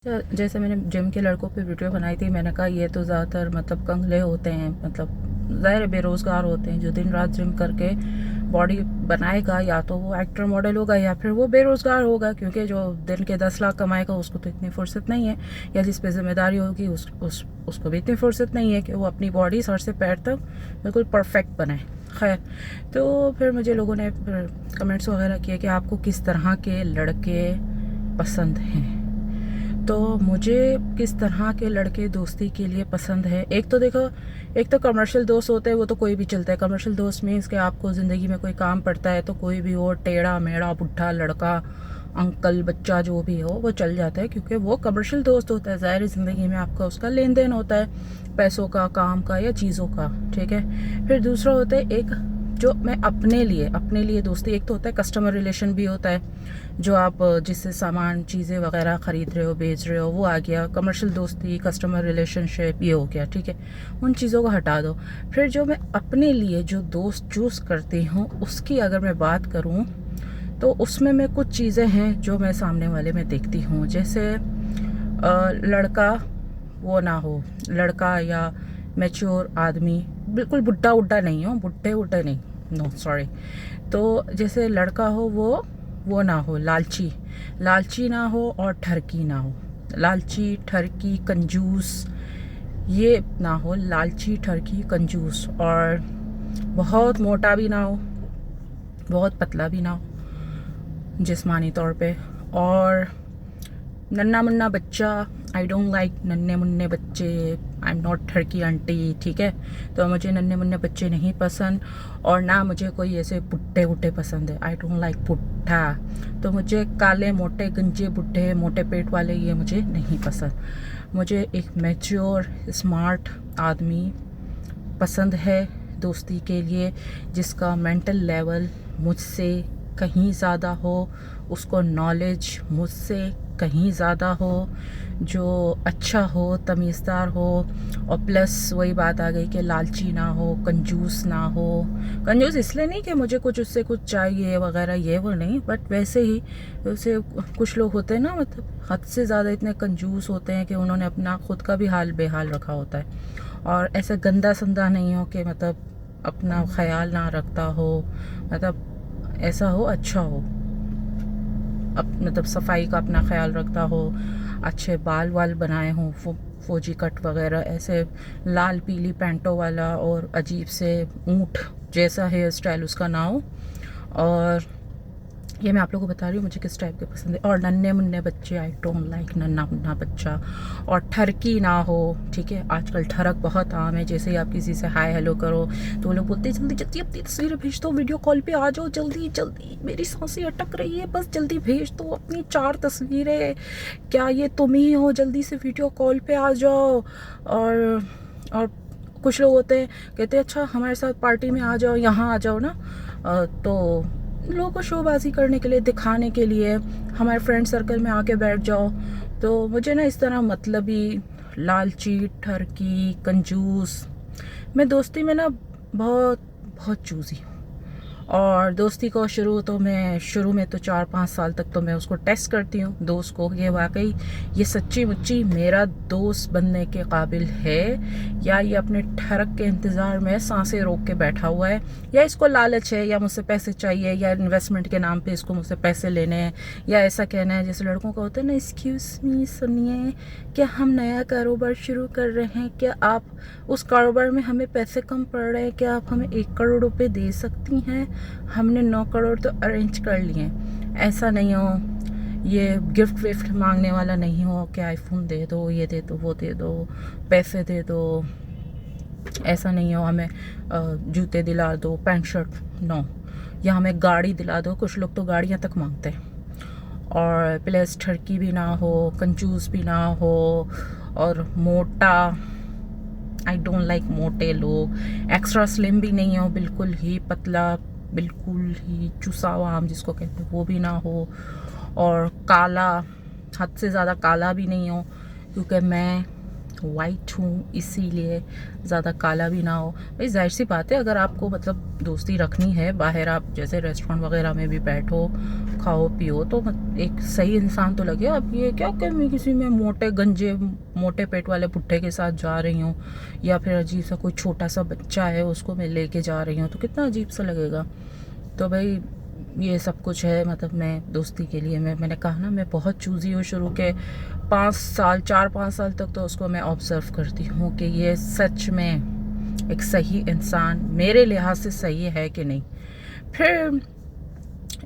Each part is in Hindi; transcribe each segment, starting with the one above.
जैसे मैंने जिम के लड़कों पे वीडियो बनाई थी, मैंने कहा ये तो ज़्यादातर मतलब कंगले होते हैं, मतलब ज़ाहिर बेरोज़गार होते हैं जो दिन रात जिम करके बॉडी बनाएगा, या तो वो एक्टर मॉडल होगा या फिर वो बेरोज़गार होगा, क्योंकि जो दिन के 10 लाख कमाएगा उसको तो इतनी फुर्सत नहीं है, या जिस पे जिम्मेदारी होगी उसको भी इतनी फुर्सत नहीं है कि वो अपनी बॉडी सर से पैर तक बिल्कुल परफेक्ट बनाए। खैर, तो फिर मुझे लोगों ने कमेंट्स वगैरह किए कि आपको किस तरह के लड़के पसंद हैं। तो मुझे किस तरह के लड़के दोस्ती के लिए पसंद है, एक तो देखो, एक तो कमर्शियल दोस्त होते हैं, वो तो कोई भी चलता है। कमर्शियल दोस्त मीन्स कि आपको ज़िंदगी में कोई काम पड़ता है तो कोई भी हो, टेढ़ा मेढ़ा बुढ़ा लड़का, अंकल, बच्चा, जो भी हो वो चल जाता है, क्योंकि वो कमर्शियल दोस्त होता है। ज़ाहिर ज़िंदगी में आपका उसका लेन देन होता है, पैसों का, काम का या चीज़ों का, ठीक है। फिर दूसरा होता है एक जो मैं अपने लिए दोस्ती, एक तो होता है कस्टमर रिलेशन भी होता है, जो आप जिससे सामान चीज़ें वगैरह ख़रीद रहे हो, बेच रहे हो, वो आ गया। कमर्शियल दोस्ती, कस्टमर रिलेशनशिप, ये हो गया, ठीक है। उन चीज़ों को हटा दो। फिर जो मैं अपने लिए जो दोस्त चूज़ करती हूँ उसकी अगर मैं बात करूँ तो उसमें मैं कुछ चीज़ें हैं जो मैं सामने वाले में देखती हूँ। जैसे लड़का वो ना हो, लड़का या मैच्योर आदमी, बिल्कुल बुढ़ा उड्ढा नहीं हो, बुढ़े उड्ढे नहीं, नो सॉरी। तो जैसे लड़का हो वो ना हो लालची ना हो, और ठरकी ना हो। लालची, ठरकी, कंजूस, ये ना हो। लालची, ठरकी, कंजूस, और बहुत मोटा भी ना हो, बहुत पतला भी ना हो जिस्मानी तौर पे, और नन्ना मुन्ना बच्चा। आई डोंट लाइक नन्हे मुन्ने बच्चे। आई एम नॉट ठरकी आंटी, ठीक है। तो मुझे नन्हे मुन्ने बच्चे नहीं पसंद, और ना मुझे कोई ऐसे बुढ़े बुढ़े पसंद है। आई डोंट लाइक बुढ़ा। तो मुझे काले मोटे गंजे बुढ़े मोटे पेट वाले ये मुझे नहीं पसंद। मुझे एक मैच्योर स्मार्ट आदमी पसंद है दोस्ती के लिए, जिसका मेंटल लेवल मुझसे कहीं ज़्यादा हो, उसको नॉलेज मुझसे कहीं ज़्यादा हो, जो अच्छा हो, तमीज़दार हो, और प्लस वही बात आ गई कि लालची ना हो, कंजूस ना हो। कंजूस इसलिए नहीं कि मुझे कुछ उससे कुछ चाहिए वगैरह, ये वो नहीं, बट वैसे ही वैसे कुछ लोग होते हैं ना, मतलब हद से ज़्यादा इतने कंजूस होते हैं कि उन्होंने अपना खुद का भी हाल बेहाल रखा होता है। और ऐसे गंदा संदा नहीं हो कि मतलब अपना ख्याल ना रखता हो, मतलब ऐसा हो, अच्छा हो, मतलब सफाई का अपना ख्याल रखता हो, अच्छे बाल वाल बनाए हों, फौजी कट वगैरह, ऐसे लाल पीली पैंटों वाला, और अजीब से ऊँट जैसा हेयर स्टाइल उसका ना हो। और ये मैं आप लोगों को बता रही हूँ मुझे किस टाइप के पसंद है। और नन्हे मुन्ने बच्चे, आई डोंट लाइक नन्हा मुन्ना बच्चा। और ठरकी ना हो, ठीक है। आजकल ठरक बहुत आम है, जैसे ही आप किसी से हाय हेलो करो तो वो लोग बोलते हैं जल्दी जल्दी अपनी तस्वीरें भेज दो, वीडियो कॉल पे आ जाओ, जल्दी जल्दी, मेरी सांसें अटक रही है, बस जल्दी भेज दो अपनी 4 तस्वीरें, क्या ये तुम ही हो, जल्दी से वीडियो कॉल पे आ जाओ। और कुछ लोग होते हैं कहते हैं अच्छा हमारे साथ पार्टी में आ जाओ, यहाँ आ जाओ ना। तो लोगों को शोबाजी करने के लिए, दिखाने के लिए, हमारे फ्रेंड सर्कल में आके बैठ जाओ। तो मुझे ना इस तरह मतलबी, लालची, ठरकी, कंजूस, मैं दोस्ती में ना बहुत बहुत चूज़ी हूँ। और दोस्ती को शुरू में तो 4-5 साल तक तो मैं उसको टेस्ट करती हूँ दोस्त को, ये वाकई ये सच्ची मुच्ची मेरा दोस्त बनने के काबिल है, या ये अपने ठरक के इंतज़ार में सांसें रोक के बैठा हुआ है, या इसको लालच है, या मुझसे पैसे चाहिए, या इन्वेस्टमेंट के नाम पे इसको मुझसे पैसे लेने हैं, या ऐसा कहना है जैसे लड़कों का होता है ना, एक्सक्यूज़ मी सुनिए, क्या हम नया कारोबार शुरू कर रहे हैं, क्या आप उस कारोबार में हमें पैसे कम पड़ रहे हैं, क्या आप हमें 1 करोड़ रुपए दे सकती हैं, हमने 9 करोड़ तो अरेंज कर लिए। ऐसा नहीं हो, ये गिफ्ट विफ्ट मांगने वाला नहीं हो कि आईफोन दे दो, ये दे दो, वो दे दो, पैसे दे दो। ऐसा नहीं हो हमें जूते दिला दो, पैंट शर्ट, नो, या हमें गाड़ी दिला दो, कुछ लोग तो गाड़ियाँ तक मांगते हैं। और प्लस ठरकी भी ना हो, कंजूस भी ना हो, और मोटा, आई डोंट लाइक मोटे लोग। एक्स्ट्रा स्लिम भी नहीं हो, बिल्कुल ही पतला, बिल्कुल ही चुसा हुआ आम जिसको कहते हैं वो भी ना हो। और काला, हद से ज़्यादा काला भी नहीं हो, क्योंकि मैं वाइट हूँ इसीलिए, ज़्यादा काला भी ना हो। भाई जाहिर सी बात है, अगर आपको मतलब दोस्ती रखनी है, बाहर आप जैसे रेस्टोरेंट वगैरह में भी बैठो, खाओ पियो, तो एक सही इंसान तो लगे। अब ये क्या कि मैं किसी में मोटे गंजे मोटे पेट वाले पुट्ठे के साथ जा रही हूँ, या फिर अजीब सा कोई छोटा सा बच्चा है उसको मैं लेके जा रही हूँ, तो कितना अजीब सा लगेगा। तो भाई ये सब कुछ है, मतलब मैं दोस्ती के लिए मैंने कहा ना, मैं बहुत चूज़ी हूँ। शुरू के 4-5 साल तक तो उसको मैं ऑब्ज़र्व करती हूँ कि ये सच में एक सही इंसान मेरे लिहाज से सही है कि नहीं। फिर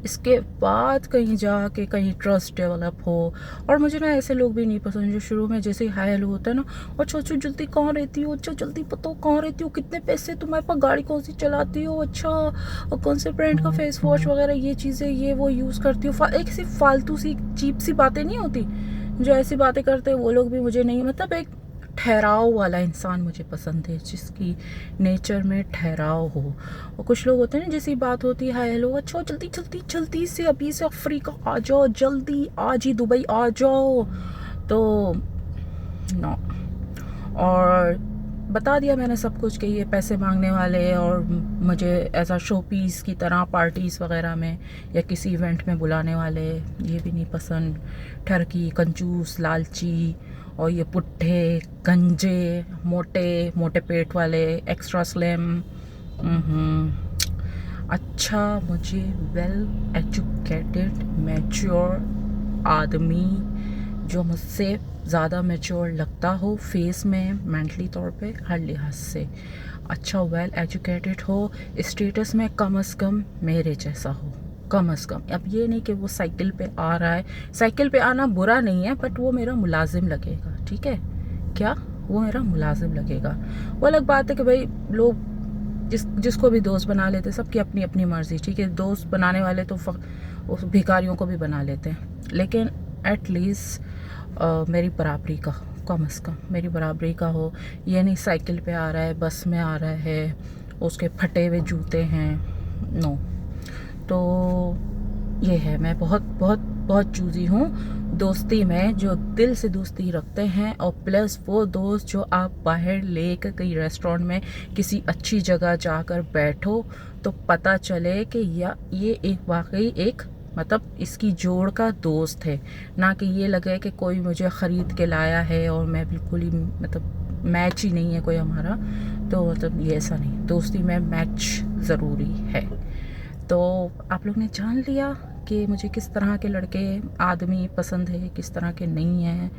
इसके बाद कहीं जाके कहीं ट्रस्ट डेवलप हो। और मुझे ना ऐसे लोग भी नहीं पसंद जो शुरू में जैसे हाय हेलो होता है ना, अच्छा अच्छा जल्दी कहाँ रहती हो, अच्छा जल्दी बताओ कहाँ रहती हो, कितने पैसे तुम्हारे पास, गाड़ी कौन सी चलाती हो, अच्छा और कौन से ब्रांड का फेस वॉश वगैरह ये चीज़ें ये वो यूज़ करती हो। एक सी फालतू सी चीप सी बातें नहीं होती, जो ऐसी बातें करते हैं वो लोग भी मुझे नहीं। मतलब एक ठहराव वाला इंसान मुझे पसंद है, जिसकी नेचर में ठहराव हो। और कुछ लोग होते हैं ना, जैसी बात होती है हाय हेलो, अच्छा जल्दी जल्दी जल्दी से अभी से अफ्रीका आ जाओ, जल्दी आज ही दुबई आ जाओ, तो नो। और बता दिया मैंने सब कुछ कि ये पैसे मांगने वाले, और मुझे ऐसा शो पीस की तरह पार्टीज़ वगैरह में या किसी इवेंट में बुलाने वाले ये भी नहीं पसंद। ठरकी, कंजूस, लालची, और ये पुट्ठे गंजे मोटे मोटे पेट वाले, एक्स्ट्रा स्लिम। अच्छा, मुझे वेल एजुकेटेड मैच्योर आदमी जो मुझसे ज़्यादा मैच्योर लगता हो, फेस में, मेंटली तौर पे, हर लिहाज से अच्छा वेल एजुकेटेड हो, स्टेटस में कम से कम मेरे जैसा हो, कम से कम। अब ये नहीं कि वो साइकिल पे आ रहा है, साइकिल पे आना बुरा नहीं है, बट वो मेरा मुलाजिम लगेगा, ठीक है क्या, वो मेरा मुलाजिम लगेगा। वो अलग बात है कि भाई लोग जिसको भी दोस्त बना लेते, सबकी अपनी अपनी मर्ज़ी, ठीक है। दोस्त बनाने वाले तो उस भिखारियों को भी बना लेते हैं, लेकिन एटलीस्ट मेरी बराबरी का, कम से कम मेरी बराबरी का हो। ये नहीं साइकिल पे आ रहा है, बस में आ रहा है, उसके फटे हुए जूते हैं, नो। तो ये है, मैं बहुत बहुत बहुत चूज़ी हूँ दोस्ती में, जो दिल से दोस्ती रखते हैं, और प्लस वो दोस्त जो आप बाहर लेकर कहीं रेस्टोरेंट में किसी अच्छी जगह जाकर बैठो तो पता चले कि ये एक वाकई एक मतलब इसकी जोड़ का दोस्त है, ना कि ये लगे कि कोई मुझे ख़रीद के लाया है और मैं बिल्कुल ही मतलब मैच ही नहीं है कोई हमारा। तो मतलब ये ऐसा नहीं, दोस्ती में मैच ज़रूरी है। तो आप लोग ने जान लिया कि मुझे किस तरह के लड़के आदमी पसंद है, किस तरह के नहीं है।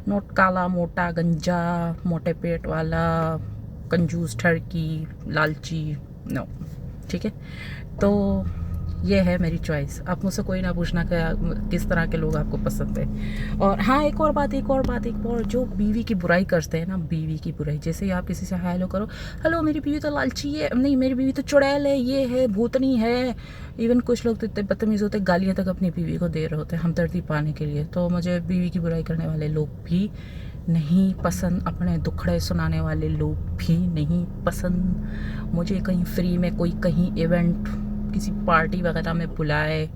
नोट काला मोटा गंजा मोटे पेट वाला कंजूस ठरकी लालची, नो, ठीक है। तो ये है मेरी चॉइस। आप मुझसे कोई ना पूछना कि किस तरह के लोग आपको पसंद है। और हाँ, एक और बात जो बीवी की बुराई करते हैं ना, बीवी की बुराई, जैसे ही आप किसी से हेलो करो, हेलो मेरी बीवी तो लालची है, नहीं मेरी बीवी तो चुड़ैल है, ये है, भूतनी है। इवन कुछ लोग तो इतने बदतमीज़ होते, गालियाँ तक अपनी बीवी को दे रहे होते हैं हमदर्दी पाने के लिए। तो मुझे बीवी की बुराई करने वाले लोग भी नहीं पसंद, अपने दुखड़े सुनाने वाले लोग भी नहीं पसंद। मुझे कहीं फ्री में कोई कहीं इवेंट किसी पार्टी वगैरह में बुलाए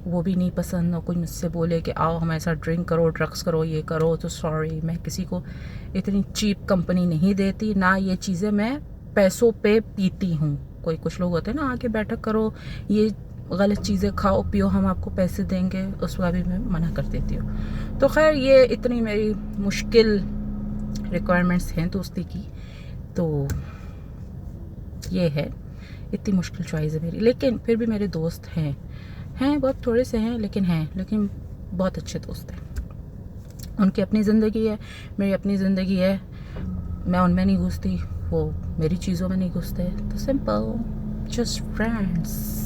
वो भी नहीं पसंद। और कोई मुझसे बोले कि आओ हमारे साथ ड्रिंक करो, ड्रग्स करो, ये करो, तो सॉरी, मैं किसी को इतनी चीप कंपनी नहीं देती, ना ये चीज़ें मैं पैसों पे पीती हूँ। कोई कुछ लोग होते हैं ना, आके बैठक करो, ये गलत चीज़ें खाओ पियो, हम आपको पैसे देंगे, उसका भी मैं मना कर देती हूँ। तो खैर ये इतनी मेरी मुश्किल रिक्वायरमेंट्स हैं दोस्ती की, तो ये है, इतनी मुश्किल चॉइस है मेरी। लेकिन फिर भी मेरे दोस्त हैं बहुत थोड़े से हैं, लेकिन बहुत अच्छे दोस्त हैं। उनकी अपनी ज़िंदगी है, मेरी अपनी ज़िंदगी है, मैं उनमें नहीं घुसती, वो मेरी चीज़ों में नहीं घुसते, तो सिंपल, जस्ट फ्रेंड्स।